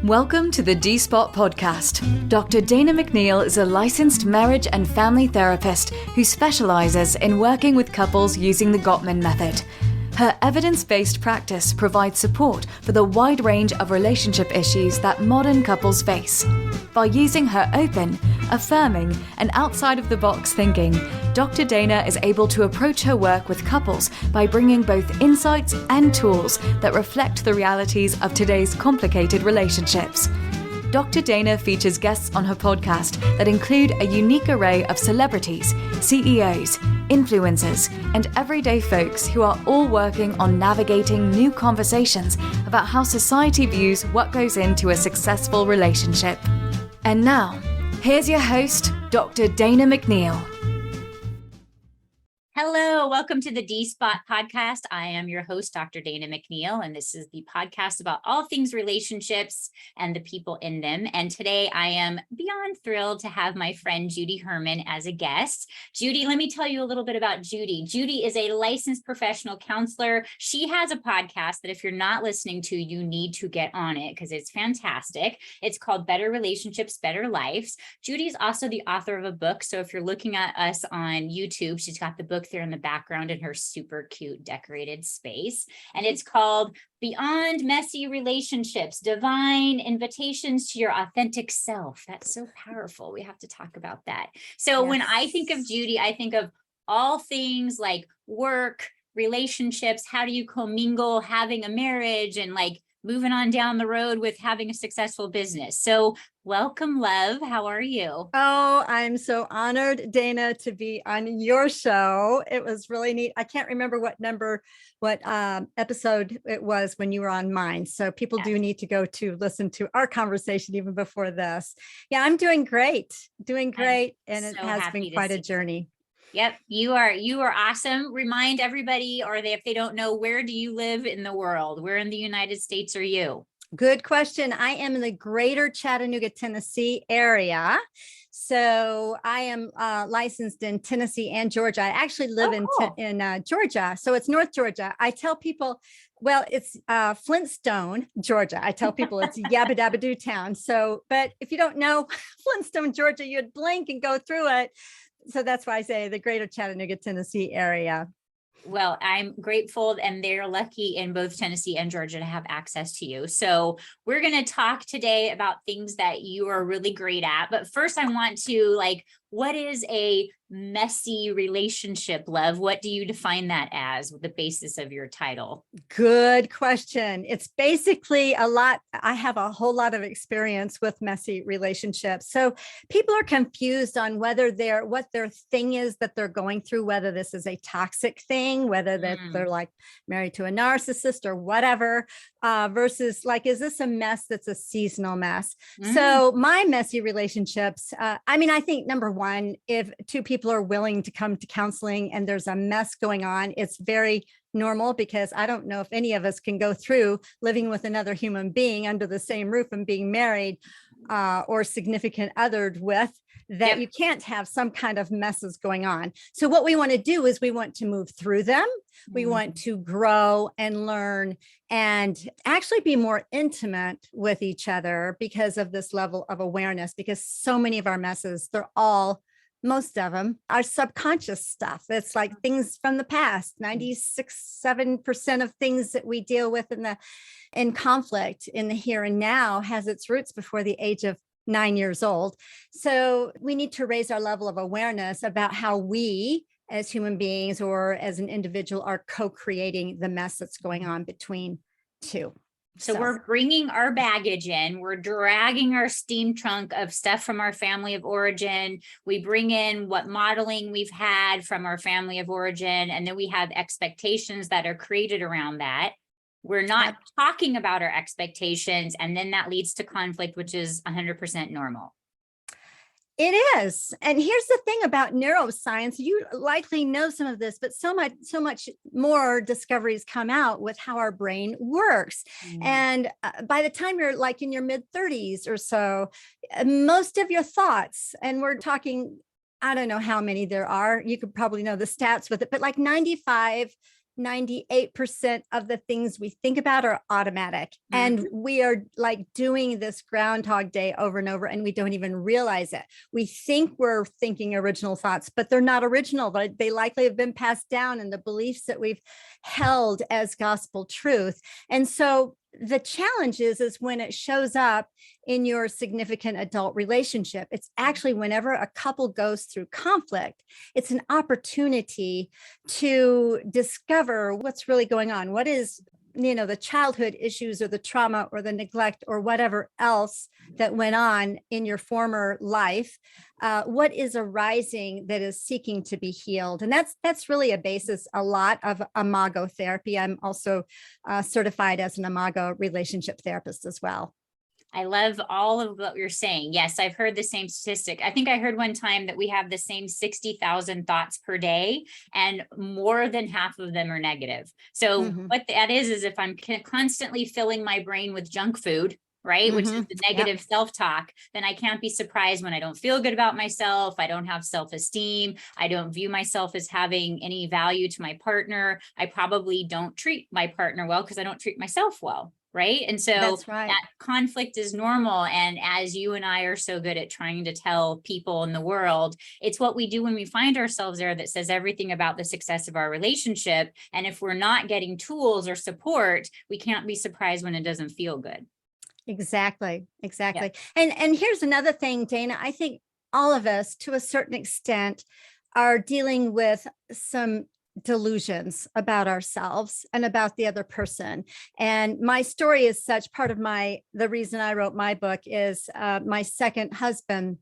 Welcome to the D-Spot podcast. Dr. Dana McNeil is a licensed marriage and family therapist who specializes in working with couples using the Gottman method. Her evidence-based practice provides support for the wide range of relationship issues that modern couples face. By using her open, affirming, and outside-of-the-box thinking, Dr. Dana is able to approach her work with couples by bringing both insights and tools that reflect the realities of today's complicated relationships. Dr. Dana features guests on her podcast that include a unique array of celebrities, CEOs, influencers, and everyday folks who are all working on navigating new conversations about how society views what goes into a successful relationship. And now, here's your host, Dr. Dana McNeil. Hello, welcome to the D-Spot podcast. I am your host, Dr. Dana McNeil, and this is the podcast about all things relationships and the people in them. And today I am beyond thrilled to have my friend Judy Herman as a guest. Judy, let me tell you a little bit about Judy. Judy is a licensed professional counselor. She has a podcast that if you're not listening to, you need to get on it because it's fantastic. It's called Better Relationships, Better Lives. Judy's also the author of a book. So if you're looking at us on YouTube, she's got the book there in the background in her super cute decorated space. And it's called Beyond Messy Relationships, Divine Invitations to Your Authentic Self. That's so powerful. We have to talk about that. So when I think of Judy, I think of all things like work, relationships, how do you commingle, having a marriage, and like moving on down the road with having a successful business. So welcome, love. How are you? Oh, I'm so honored, Dana, to be on your show. It was really neat. I can't remember what episode it was when you were on mine. So people do need to go to listen to our conversation even before this. Yeah, I'm doing great. And it has been quite a journey. Yep, you are awesome. Remind everybody, if they don't know, where do you live in the world? Where in the United States are you? Good question. I am in the greater Chattanooga, Tennessee area. So I am licensed in Tennessee and Georgia. I actually live in Georgia. So it's North Georgia. I tell people, well, it's Flintstone, Georgia. I tell people it's Yabba Dabba Doo town. So, but if you don't know Flintstone, Georgia, you'd blink and go through it. So that's why I say the greater Chattanooga, Tennessee area. Well, I'm grateful, and they're lucky in both Tennessee and Georgia to have access to you. So we're going to talk today about things that you are really great at. But first, I want to what is a messy relationship, love? What do you define that as with the basis of your title? Good question. It's basically I have a whole lot of experience with messy relationships. So people are confused on what their thing is that they're going through, whether this is a toxic thing, whether that they're like married to a narcissist or whatever, versus is this a mess that's a seasonal mess? So my messy relationships, I think number one, if two people are willing to come to counseling and there's a mess going on, it's very normal, because I don't know if any of us can go through living with another human being under the same roof and being married or significant othered with that. You can't have some kind of messes going on. So what we want to do is we want to move through them. We want to grow and learn and actually be more intimate with each other because of this level of awareness, because so many of our messes, most of them are subconscious stuff. It's like things from the past. 96-7% of things that we deal with in conflict in the here and now has its roots before the age of 9 years old. So we need to raise our level of awareness about how we as human beings or as an individual are co-creating the mess that's going on between two. So we're bringing our baggage in, we're dragging our steam trunk of stuff from our family of origin. We bring in what modeling we've had from our family of origin, and then we have expectations that are created around that. We're not talking about our expectations, and then that leads to conflict, which is 100% normal. It is. And here's the thing about neuroscience. You likely know some of this, but so much more discoveries come out with how our brain works. And by the time you're in your mid 30s or so, most of your thoughts, and we're talking, I don't know how many there are, you could probably know the stats with it, but 95 98% of the things we think about are automatic. And we are like doing this Groundhog Day over and over, and we don't even realize it. We think we're thinking original thoughts, but they're not original, but they likely have been passed down in the beliefs that we've held as gospel truth. And so the challenge is when it shows up in your significant adult relationship, it's actually whenever a couple goes through conflict, it's an opportunity to discover what's really going on. What is, the childhood issues or the trauma or the neglect or whatever else that went on in your former life. What is arising that is seeking to be healed? And that's really a basis, a lot of imago therapy. I'm also certified as an imago relationship therapist as well. I love all of what you're saying. Yes, I've heard the same statistic. I think I heard one time that we have the same 60,000 thoughts per day, and more than half of them are negative. So what that is if I'm constantly filling my brain with junk food, right, which is the negative self-talk, then I can't be surprised when I don't feel good about myself. I don't have self-esteem. I don't view myself as having any value to my partner. I probably don't treat my partner well because I don't treat myself well. Right. And so that's right. That conflict is normal. And as you and I are so good at trying to tell people in the world, it's what we do when we find ourselves there that says everything about the success of our relationship. And if we're not getting tools or support, we can't be surprised when it doesn't feel good. Exactly. Yeah. And here's another thing, Dana. I think all of us, to a certain extent, are dealing with some delusions about ourselves and about the other person. And my story is such, part of the reason I wrote my book is my second husband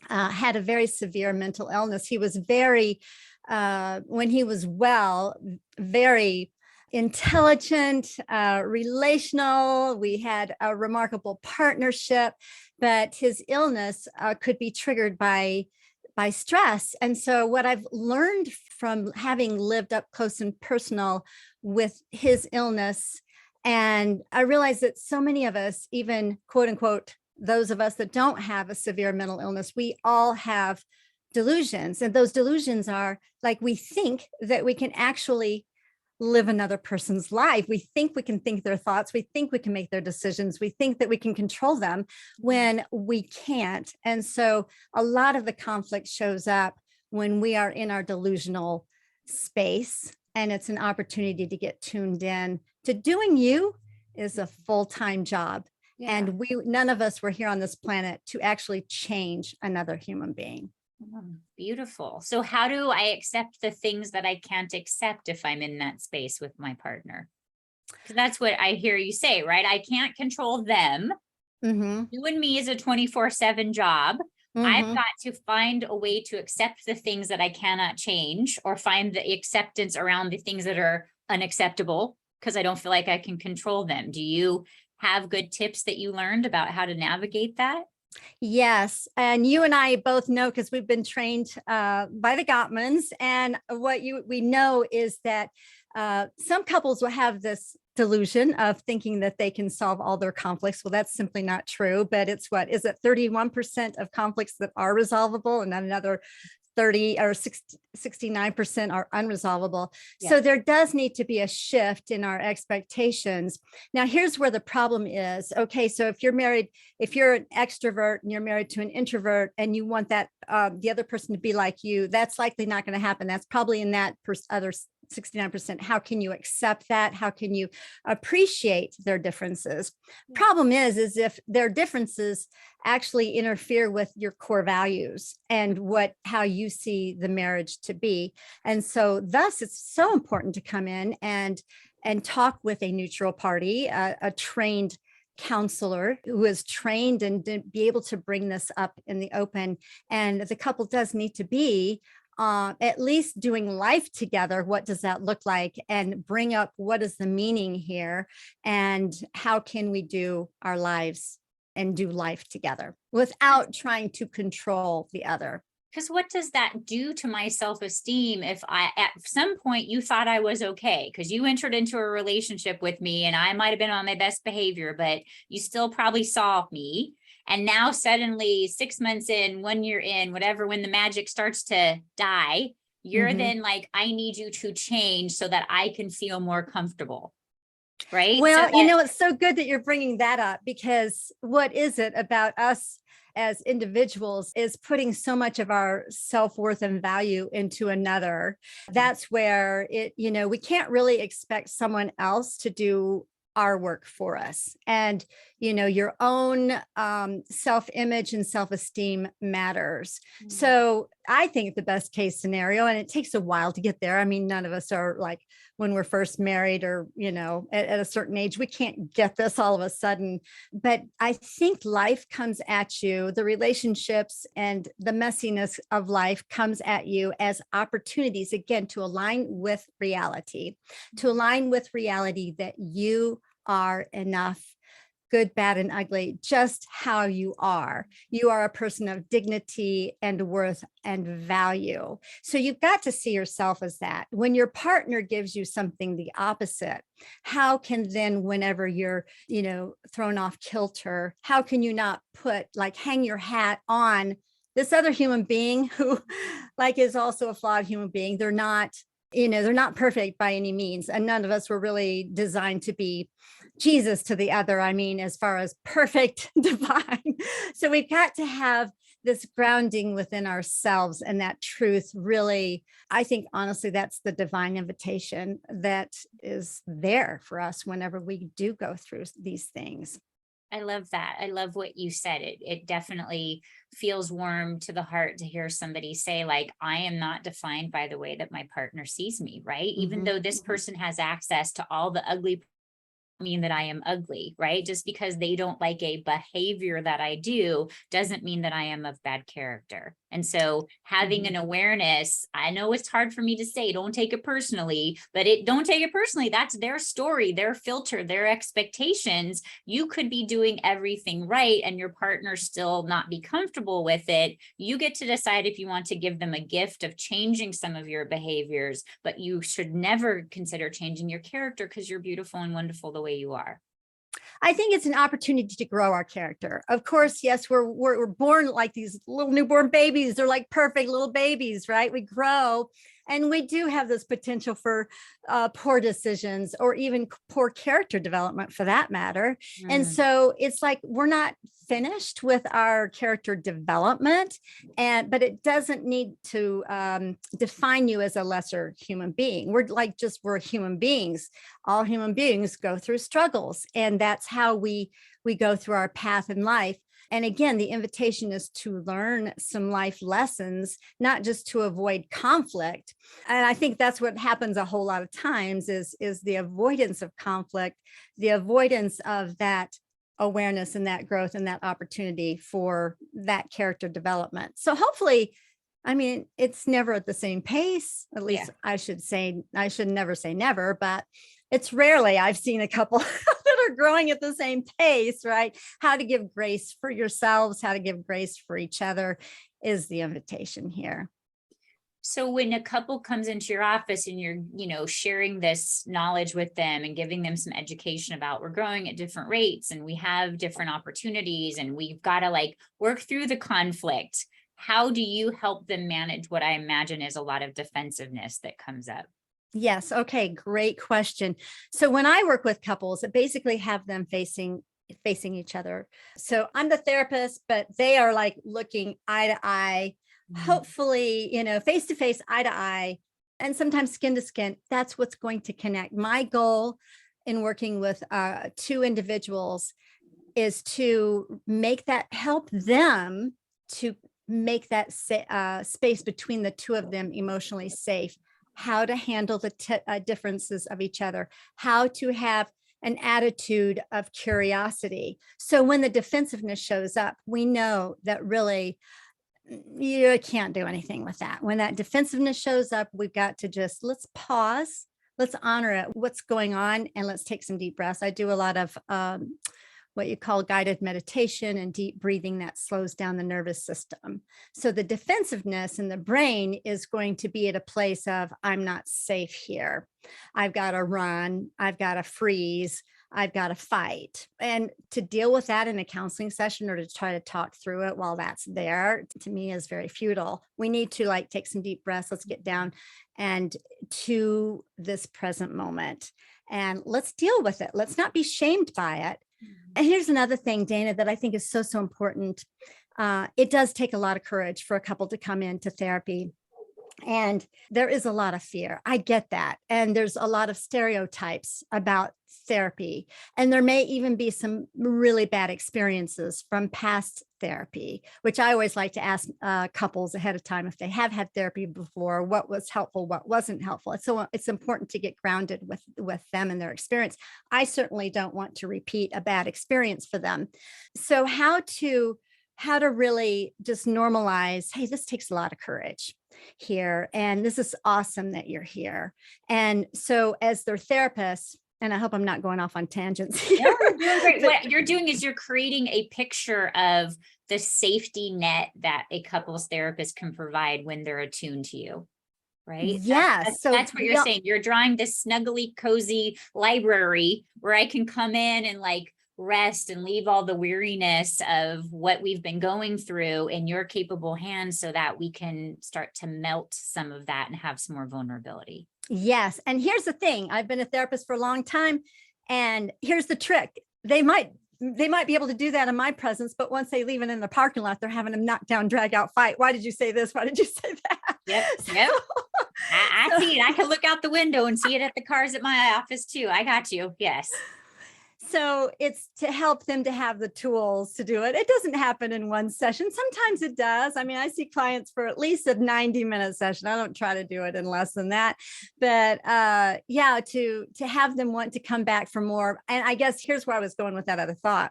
had a very severe mental illness. He was when he was well, very intelligent, relational. We had a remarkable partnership, but his illness could be triggered by stress. And so what I've learned from having lived up close and personal with his illness, and I realized that so many of us, even quote unquote, those of us that don't have a severe mental illness, we all have delusions. And those delusions are like, we think that we can actually live another person's life. We think we can think their thoughts. We think we can make their decisions. We think that we can control them when we can't. And so a lot of the conflict shows up when we are in our delusional space. And it's an opportunity to get tuned in to doing you is a full-time job. Yeah. And none of us were here on this planet to actually change another human being. Beautiful. So how do I accept the things that I can't accept if I'm in that space with my partner? Because that's what I hear you say, right? I can't control them. You and me is a 24/7 job. I've got to find a way to accept the things that I cannot change, or find the acceptance around the things that are unacceptable because I don't feel like I can control them. Do you have good tips that you learned about how to navigate that? Yes. And you and I both know, because we've been trained by the Gottmans. And what we know is that some couples will have this delusion of thinking that they can solve all their conflicts. Well, that's simply not true. But it's 31% of conflicts that are resolvable, and then another 30 or 69% are unresolvable. Yeah. So there does need to be a shift in our expectations. Now, here's where the problem is. Okay, so if you're an extrovert and you're married to an introvert, and you want that the other person to be like you, that's likely not going to happen. That's probably in that other 69%. How can you accept that? How can you appreciate their differences? Yeah. Problem is if their differences actually interfere with your core values and how you see the marriage to be. And so thus it's so important to come in and talk with a neutral party, a trained counselor who is trained and to be able to bring this up in the open. And the couple does need to be at least doing life together. What does that look like? And bring up what is the meaning here, and how can we do our lives and do life together without trying to control the other. Because what does that do to my self-esteem if at some point you thought I was okay, because you entered into a relationship with me and I might have been on my best behavior, but you still probably saw me. And now suddenly 6 months in, 1 year in, whatever, when the magic starts to die, you're then like, I need you to change so that I can feel more comfortable. Right. Well, So that, it's so good that you're bringing that up, because what is it about us as individuals is putting so much of our self-worth and value into another. That's where we can't really expect someone else to do our work for us. And, your own self-image and self-esteem matters. So I think the best case scenario, and it takes a while to get there. I mean, none of us are like when we're first married or, at a certain age, we can't get this all of a sudden. But I think life comes at you, the relationships and the messiness of life comes at you as opportunities, again, to align with reality, that you are enough, good, bad, and ugly, just how you are. You are a person of dignity and worth and value. So you've got to see yourself as that. When your partner gives you something the opposite, how can then, whenever you're, thrown off kilter, how can you not hang your hat on this other human being who is also a flawed human being? They're not perfect by any means. And none of us were really designed to be Jesus to the other. I mean, as far as perfect, divine. So we've got to have this grounding within ourselves, and that truth really, I think, honestly, that's the divine invitation that is there for us whenever we do go through these things. I love that. I love what you said. It definitely feels warm to the heart to hear somebody say, like, I am not defined by the way that my partner sees me, right? Even though this person has access to all the ugly, mean that I am ugly, right? Just because they don't like a behavior that I do doesn't mean that I am of bad character. And so having an awareness, I know it's hard for me to say, don't take it personally, but don't take it personally. That's their story, their filter, their expectations. You could be doing everything right and your partner still not be comfortable with it. You get to decide if you want to give them a gift of changing some of your behaviors, but you should never consider changing your character because you're beautiful and wonderful the way you are. I think it's an opportunity to grow our character. Of course, yes, we're born like these little newborn babies. They're like perfect little babies, right? We grow, and we do have this potential for poor decisions or even poor character development, for that matter. And so it's like we're not finished with our character development, but it doesn't need to define you as a lesser human being. We're human beings. All human beings go through struggles, and that's how we go through our path in life. And again, the invitation is to learn some life lessons, not just to avoid conflict. And I think that's what happens a whole lot of times is the avoidance of conflict, the avoidance of that awareness and that growth and that opportunity for that character development. So hopefully, I mean, it's never at the same pace. At least I should never say never, but it's rarely I've seen a couple that are growing at the same pace, right? How to give grace for yourselves, how to give grace for each other is the invitation here. So when a couple comes into your office and you're, sharing this knowledge with them and giving them some education about we're growing at different rates and we have different opportunities and we've got to work through the conflict, how do you help them manage what I imagine is a lot of defensiveness that comes up? Yes. Okay. Great question. So when I work with couples, I basically have them facing each other. So I'm the therapist, but they are looking eye to eye, hopefully, face to face, eye to eye, and sometimes skin to skin. That's what's going to connect. My goal in working with two individuals is to help them to make that space between the two of them emotionally safe, how to handle the differences of each other, how to have an attitude of curiosity. So when the defensiveness shows up, we know that really you can't do anything with that. When that defensiveness shows up, we've got to let's pause, let's honor it, what's going on, and let's take some deep breaths. I do a lot of what you call guided meditation and deep breathing that slows down the nervous system. So the defensiveness in the brain is going to be at a place of, I'm not safe here. I've got to run. I've got to freeze. I've got a fight. And to deal with that in a counseling session or to try to talk through it while that's there, to me is very futile. We need to like take some deep breaths. Let's get down and to this present moment and let's deal with it. Let's not be shamed by it. And here's another thing, Dana, that I think is so, so important. It does take a lot of courage for a couple to come into therapy. And there is a lot of fear. I get that. And there's a lot of stereotypes about therapy. And there may even be some really bad experiences from past therapy, which I always like to ask couples ahead of time if they have had therapy before, what was helpful, what wasn't helpful. So it's important to get grounded with them and their experience. I certainly don't want to repeat a bad experience for them. So how to really just normalize, hey, this takes a lot of courage here. And this is awesome that you're here. And so as their therapist, and I hope I'm not going off on tangents here. No, you're doing great. What you're doing is you're creating a picture of the safety net that a couples therapist can provide when they're attuned to you. Right? Yes. That's what you're saying. You're drawing this snuggly, cozy library where I can come in and like rest and leave all the weariness of what we've been going through in your capable hands so that we can start to melt some of that and have some more vulnerability. Yes. And here's the thing. I've been a therapist for a long time. And here's the trick. They might be able to do that in my presence, but once they leave it in the parking lot, they're having a knockdown, drag out fight. Why did you say this? Why did you say that? Yep. I see it. I can look out the window and see it at the cars at my office too. I got you. Yes. So it's to help them to have the tools to do it. It doesn't happen in one session. Sometimes it does. I mean, I see clients for at least a 90-minute session. I don't try to do it in less than that. But yeah, to have them want to come back for more. And I guess here's where I was going with that other thought.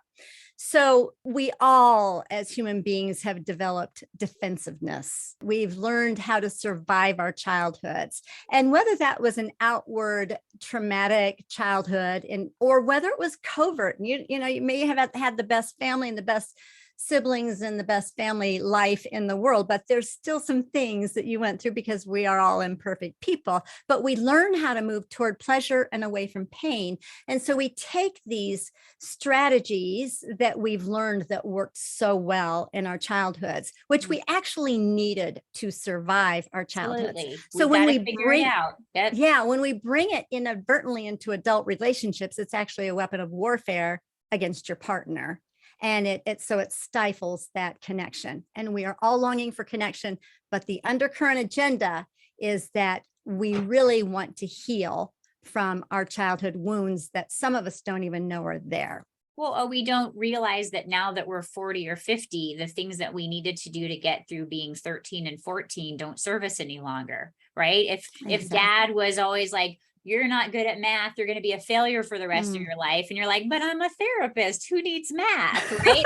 So we all, as human beings, have developed defensiveness. We've learned how to survive our childhoods. And whether that was an outward traumatic childhood or whether it was covert, you may have had the best family and the best siblings and the best family life in the world, but there's still some things that you went through because we are all imperfect people, but we learn how to move toward pleasure and away from pain. And so we take these strategies that we've learned that worked so well in our childhoods, which we actually needed to survive our childhoods. Absolutely. So when we bring it out, when we bring it inadvertently into adult relationships, it's actually a weapon of warfare against your partner. And it stifles that connection. And we are all longing for connection, but the undercurrent agenda is that we really want to heal from our childhood wounds that some of us don't even know are there. Well, we don't realize that now that we're 40 or 50, the things that we needed to do to get through being 13 and 14 don't serve us any longer, right? If dad was always like, you're not good at math, you're going to be a failure for the rest of your life. And you're like, but I'm a therapist. Who needs math? Right?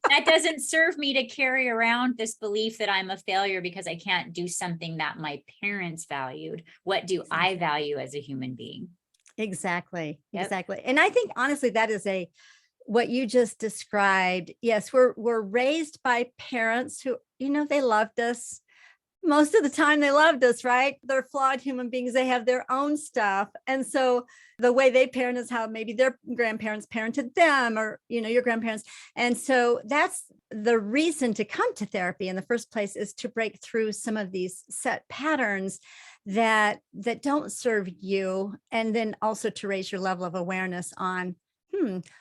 that doesn't serve me to carry around this belief that I'm a failure because I can't do something that my parents valued. What do I value as a human being? Exactly. Yep. Exactly. And I think honestly, that is what you just described. Yes, we're raised by parents who, they loved us. Most of the time they loved us, right? They're flawed human beings. They have their own stuff. And so the way they parent is how maybe their grandparents parented them or, your grandparents. And so that's the reason to come to therapy in the first place, is to break through some of these set patterns that don't serve you. And then also to raise your level of awareness on,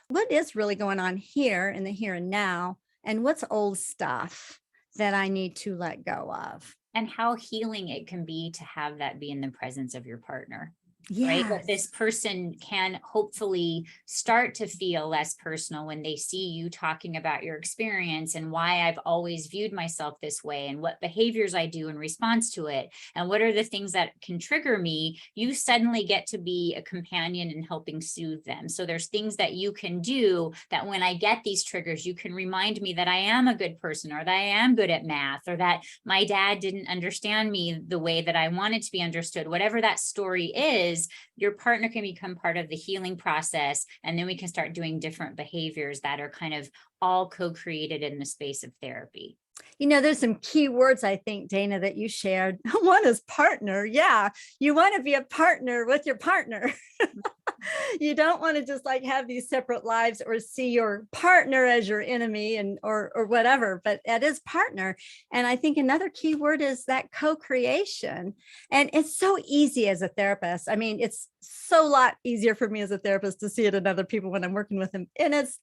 what is really going on here in the here and now? And what's old stuff that I need to let go of? And how healing it can be to have that be in the presence of your partner. Yes. Right? That this person can hopefully start to feel less personal when they see you talking about your experience and why I've always viewed myself this way and what behaviors I do in response to it. And what are the things that can trigger me? You suddenly get to be a companion in helping soothe them. So there's things that you can do that when I get these triggers, you can remind me that I am a good person, or that I am good at math, or that my dad didn't understand me the way that I wanted to be understood. Whatever that story is, your partner can become part of the healing process. And then we can start doing different behaviors that are kind of all co-created in the space of therapy. There's some key words, I think, Dana, that you shared. One is partner. Yeah. You want to be a partner with your partner. You don't want to just like have these separate lives or see your partner as your enemy and or whatever, but that is partner. And I think another key word is that co-creation. And it's so easy as a therapist. I mean, it's so a lot easier for me as a therapist to see it in other people when I'm working with them. And it's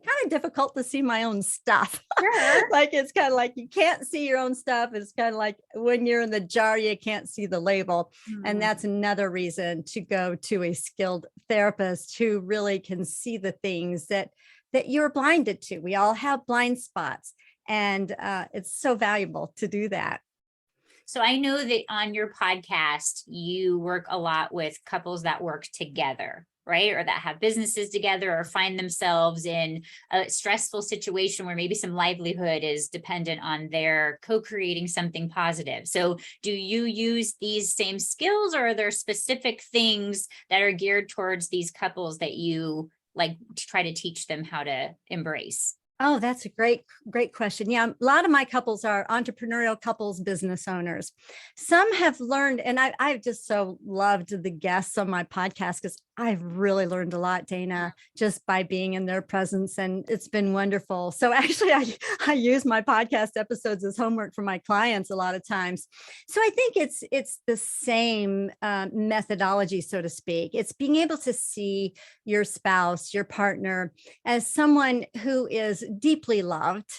kind of difficult to see my own stuff. Sure. Like it's kind of like you can't see your own stuff. It's kind of like when you're in the jar, you can't see the label. And that's another reason to go to a skilled therapist who really can see the things that you're blinded to. We all have blind spots, and it's so valuable to do that. So I know that on your podcast, you work a lot with couples that work together, right? Or that have businesses together or find themselves in a stressful situation where maybe some livelihood is dependent on their co-creating something positive. So do you use these same skills, or are there specific things that are geared towards these couples that you like to try to teach them how to embrace? Oh, that's a great question. Yeah, a lot of my couples are entrepreneurial couples, business owners. Some have learned, and I've just so loved the guests on my podcast because I've really learned a lot, Dana, just by being in their presence, and it's been wonderful. So actually, I use my podcast episodes as homework for my clients a lot of times. So I think it's the same methodology, so to speak. It's being able to see your spouse, your partner, as someone who is deeply loved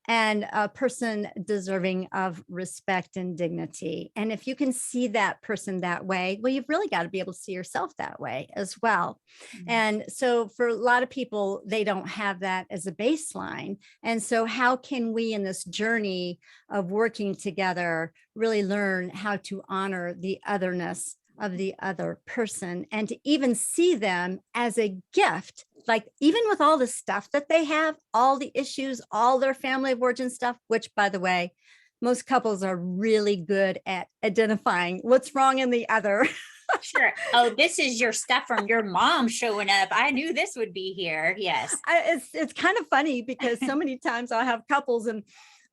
and a person deserving of respect and dignity. And if you can see that person that way, well, you've really got to be able to see yourself that way as well. And so for a lot of people, they don't have that as a baseline. And so how can we in this journey of working together really learn how to honor the otherness of the other person and to even see them as a gift, like even with all the stuff that they have, all the issues, all their family of origin stuff, which by the way, most couples are really good at identifying what's wrong in the other. Sure. Oh, this is your stuff from your mom showing up. I knew this would be here. Yes. It's kind of funny because so many times I'll have couples and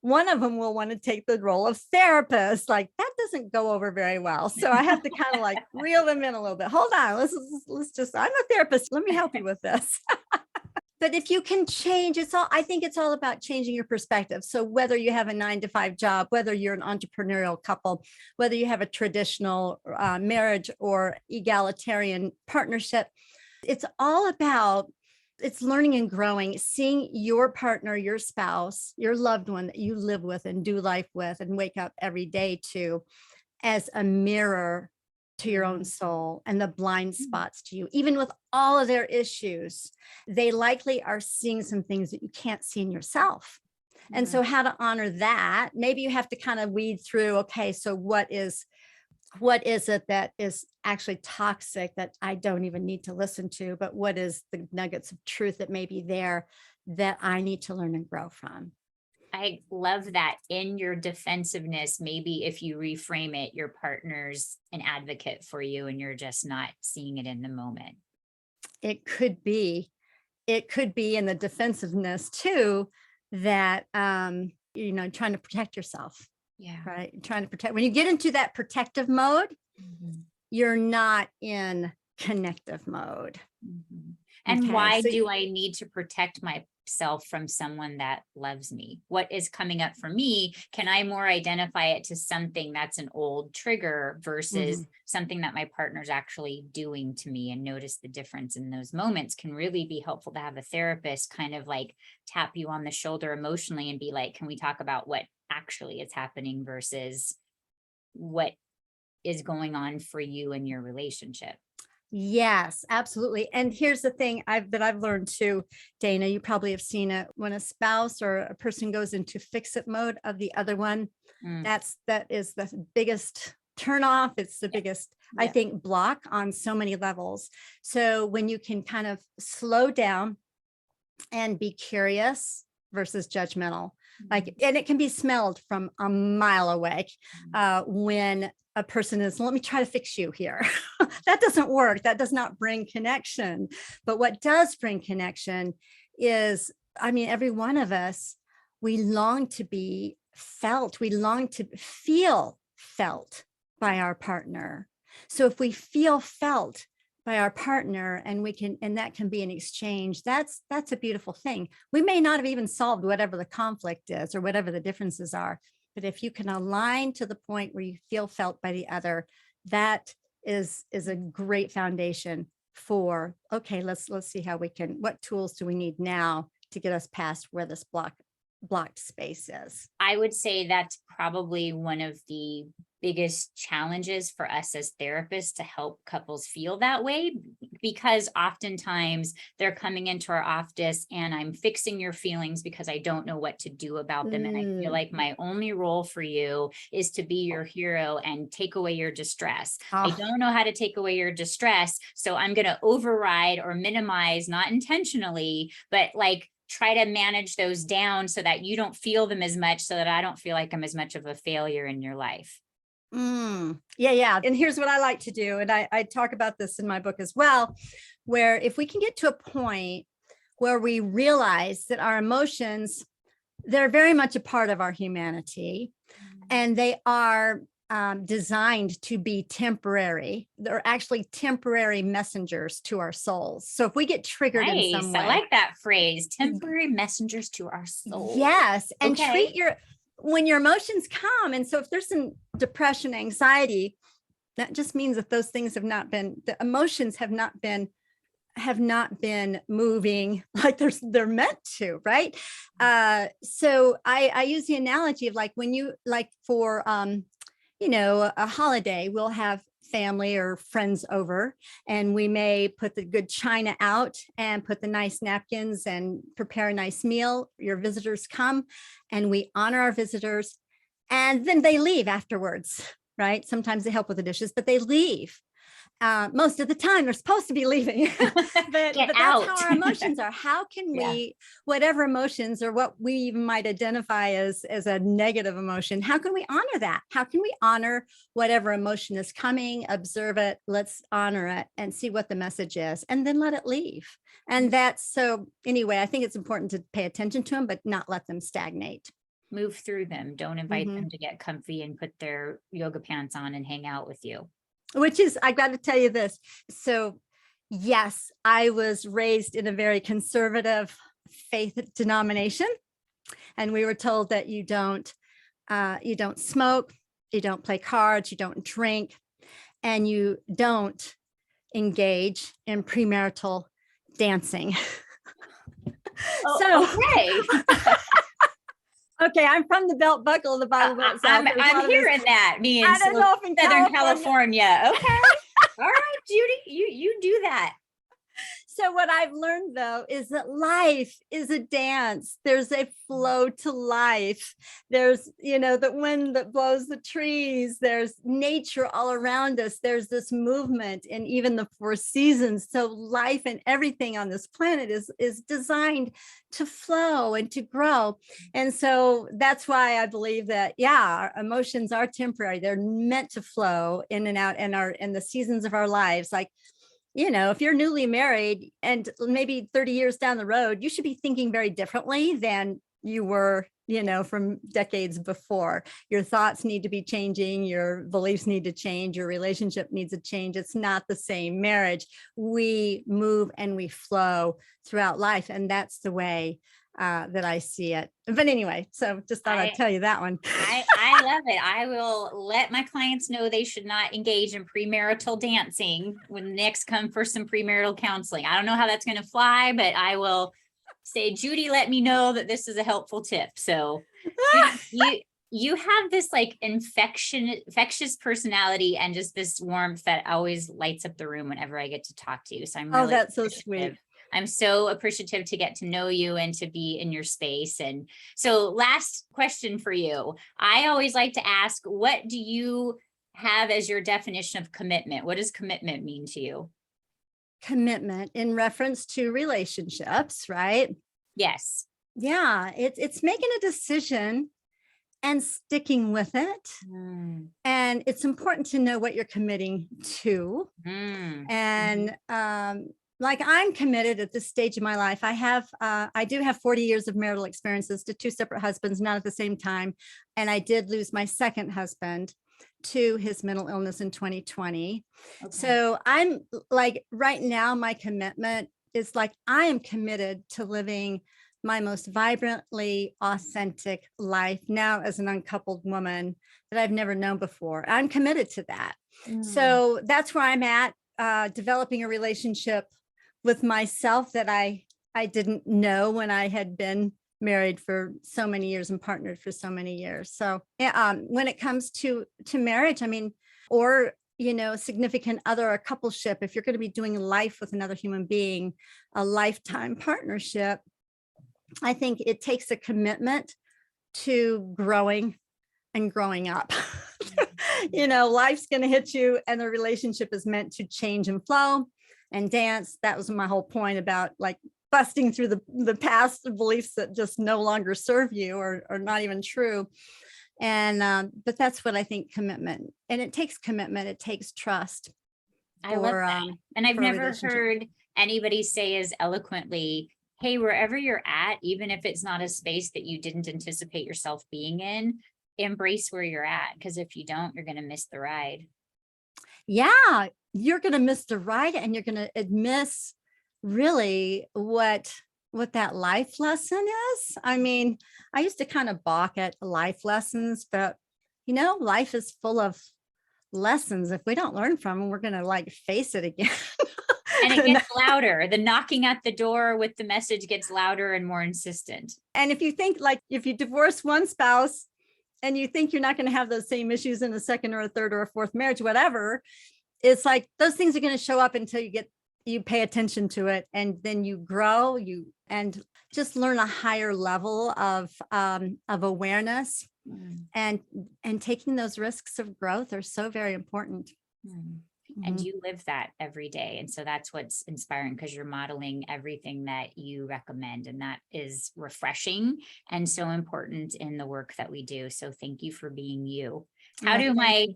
one of them will want to take the role of therapist. Like that doesn't go over very well. So I have to kind of like reel them in a little bit. Hold on, let's just, I'm a therapist. Let me help you with this. But if you can change, I think it's all about changing your perspective. So whether you have a 9-to-5 job, whether you're an entrepreneurial couple, whether you have a traditional marriage or egalitarian partnership, it's all about it's learning and growing, seeing your partner, your spouse, your loved one that you live with and do life with and wake up every day to as a mirror to your own soul and the blind spots to you. Even with all of their issues, they likely are seeing some things that you can't see in yourself. And so how to honor that, maybe you have to kind of weed through, okay, so what is it that is actually toxic that I don't even need to listen to, but what is the nuggets of truth that may be there that I need to learn and grow from? I love that in your defensive,ness, maybe if you reframe it, your partner's an advocate for you and you're just not seeing it in the moment. It could be in the defensiveness too, that, trying to protect yourself. Yeah. Right. Trying to protect. When you get into that protective mode, you're not in connective mode. And Okay, why so do I need to protect myself from someone that loves me? What is coming up for me? Can I more identify it to something that's an old trigger versus something that my partner's actually doing to me, and notice the difference in those moments can really be helpful to have a therapist kind of like tap you on the shoulder emotionally and be like, can we talk about what actually is happening versus what is going on for you in your relationship? Yes, absolutely. And here's the thing I've learned too, Dana, you probably have seen it when a spouse or a person goes into fix-it mode of the other one. That is the biggest turnoff. It's the biggest, I think, block on so many levels. So when you can kind of slow down and be curious versus judgmental, and it can be smelled from a mile away when a person is, let me try to fix you here. That doesn't work. That does not bring connection. But what does bring connection is, every one of us, we long to be felt. We long to feel felt by our partner. So if we feel felt by our partner, and that can be an exchange. That's a beautiful thing. We may not have even solved whatever the conflict is or whatever the differences are, but if you can align to the point where you feel felt by the other, that is a great foundation for, okay, let's see how we can, what tools do we need now to get us past where this blocked space is. I would say that's probably one of the biggest challenges for us as therapists to help couples feel that way, because oftentimes they're coming into our office and I'm fixing your feelings because I don't know what to do about them. And I feel like my only role for you is to be your hero and take away your distress. I don't know how to take away your distress. So I'm going to override or minimize, not intentionally, but like try to manage those down so that you don't feel them as much, so that I don't feel like I'm as much of a failure in your life. Yeah. And here's what I like to do. And I talk about this in my book as well, where if we can get to a point where we realize that our emotions, they're very much a part of our humanity, and they are designed to be temporary. They're actually temporary messengers to our souls. So if we get triggered in some way. I like that phrase, temporary messengers to our souls. Yes. And treat when your emotions come. And so if there's some depression, anxiety, that just means that those things the emotions have not been moving like they're meant to, right? So I use the analogy of like when you, like for, a holiday, we'll have family or friends over, and we may put the good china out and put the nice napkins and prepare a nice meal. Your visitors come and we honor our visitors, and then they leave afterwards, right? Sometimes they help with the dishes, but they leave. Most of the time they're supposed to be leaving, but that's how our emotions are. How can we, whatever emotions or what we even might identify as a negative emotion, how can we honor that? How can we honor whatever emotion is coming, observe it, let's honor it and see what the message is, and then let it leave. And so anyway, I think it's important to pay attention to them, but not let them stagnate. Move through them. Don't invite them to get comfy and put their yoga pants on and hang out with you. Which is, I got to tell you this. So yes, I was raised in a very conservative faith denomination. And we were told that you don't smoke, you don't play cards, you don't drink, and you don't engage in premarital dancing. Okay, I'm from the belt buckle of the Bible. I'm hearing that. Me in Southern California. Okay. All right, Judy, you do that. So what I've learned, though, is that life is a dance. There's a flow to life. There's, the wind that blows the trees. There's nature all around us. There's this movement in even the 4 seasons. So life and everything on this planet is designed to flow and to grow. And so that's why I believe that, our emotions are temporary. They're meant to flow in and out in the seasons of our lives. Like, if you're newly married and maybe 30 years down the road, you should be thinking very differently than you were, from decades before. Your thoughts need to be changing. Your beliefs need to change. Your relationship needs to change. It's not the same marriage. We move and we flow throughout life. And that's the way that I see it. But anyway, so just thought I'd tell you that one. I love it. I will let my clients know they should not engage in premarital dancing when next come for some premarital counseling. I don't know how that's going to fly, but I will say, Judy, let me know that this is a helpful tip. So you have this like infectious personality and just this warmth that always lights up the room whenever I get to talk to you. So I'm really that's so sweet. I'm so appreciative to get to know you and to be in your space. And so last question for you. I always like to ask, what do you have as your definition of commitment? What does commitment mean to you? Commitment in reference to relationships, right? Yes. Yeah, it's making a decision and sticking with it. And it's important to know what you're committing to. And like I'm committed at this stage of my life. I do have 40 years of marital experiences to 2 separate husbands, not at the same time. And I did lose my second husband. to his mental illness in 2020. Okay. So I'm like, right now, my commitment is like, I am committed to living my most vibrantly authentic life now as an uncoupled woman that I've never known before. I'm committed to that. So that's where I'm at, developing a relationship with myself that I didn't know when I had been married for so many years and partnered for so many years. So when it comes to marriage, I mean, or, you know, significant other, a coupleship, if you're going to be doing life with another human being, a lifetime partnership, I think it takes a commitment to growing and growing up. You know, life's going to hit you and the relationship is meant to change and flow and dance. That was my whole point about like busting through the past beliefs that just no longer serve you or are not even true. And but that's what I think commitment, and it takes commitment, it takes trust. I love that. And I've for a never relationship. heard anybody say as eloquently, hey, wherever you're at, even if it's not a space that you didn't anticipate yourself being in, embrace where you're at. Because if you don't, you're going to miss the ride. Yeah, you're going to miss the ride, and you're going to miss really what that life lesson is. I mean, I used to kind of balk at life lessons, but you know, life is full of lessons. If we don't learn from them, we're going to like face it again. And it gets louder. The knocking at the door with the message gets louder and more insistent. And if you think like, if you divorce one spouse and you think you're not going to have those same issues in a second or a third or a fourth marriage, whatever, it's like those things are going to show up until you pay attention to it, and then you grow, and just learn a higher level of awareness. And taking those risks of growth are so very important. And you live that every day. And so that's what's inspiring, because you're modeling everything that you recommend. And that is refreshing and so important in the work that we do. So thank you for being you. How do my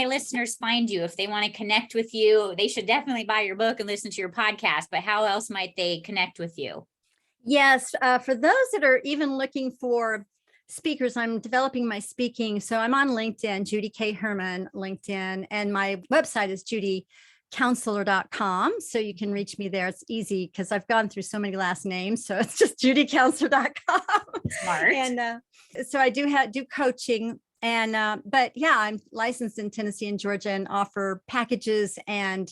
listeners find you? If they want to connect with you, they should definitely buy your book and listen to your podcast, but how else might they connect with you? Yes. For those that are even looking for speakers, I'm developing my speaking. So I'm on LinkedIn, Judy K. Herman, LinkedIn, and my website is judycounselor.com. So you can reach me there. It's easy because I've gone through so many last names. So it's just judycounselor.com. Smart. And so I do coaching. And but yeah, I'm licensed in Tennessee and Georgia and offer packages and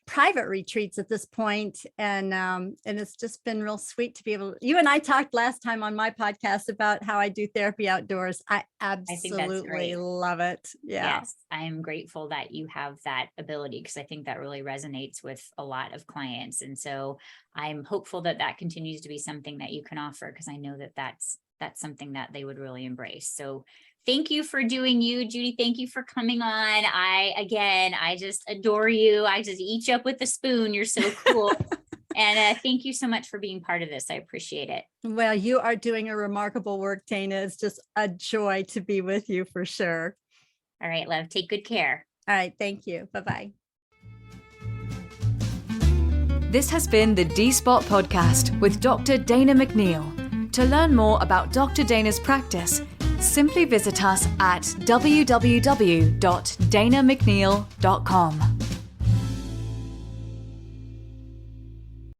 private retreats at this point. And it's just been real sweet to be able to, you and I talked last time on my podcast about how I do therapy outdoors. I absolutely love it. Yeah. Yes, I am grateful that you have that ability, because I think that really resonates with a lot of clients. And so I'm hopeful that that continues to be something that you can offer, because I know that that's something that they would really embrace. So thank you for doing you, Judy. Thank you for coming on. I just adore you. I just eat you up with a spoon. You're so cool. And thank you so much for being part of this. I appreciate it. Well, you are doing a remarkable work, Dana. It's just a joy to be with you for sure. All right, love. Take good care. All right. Thank you. Bye-bye. This has been the D-Spot Podcast with Dr. Dana McNeil. To learn more about Dr. Dana's practice, simply visit us at www.danamcneil.com.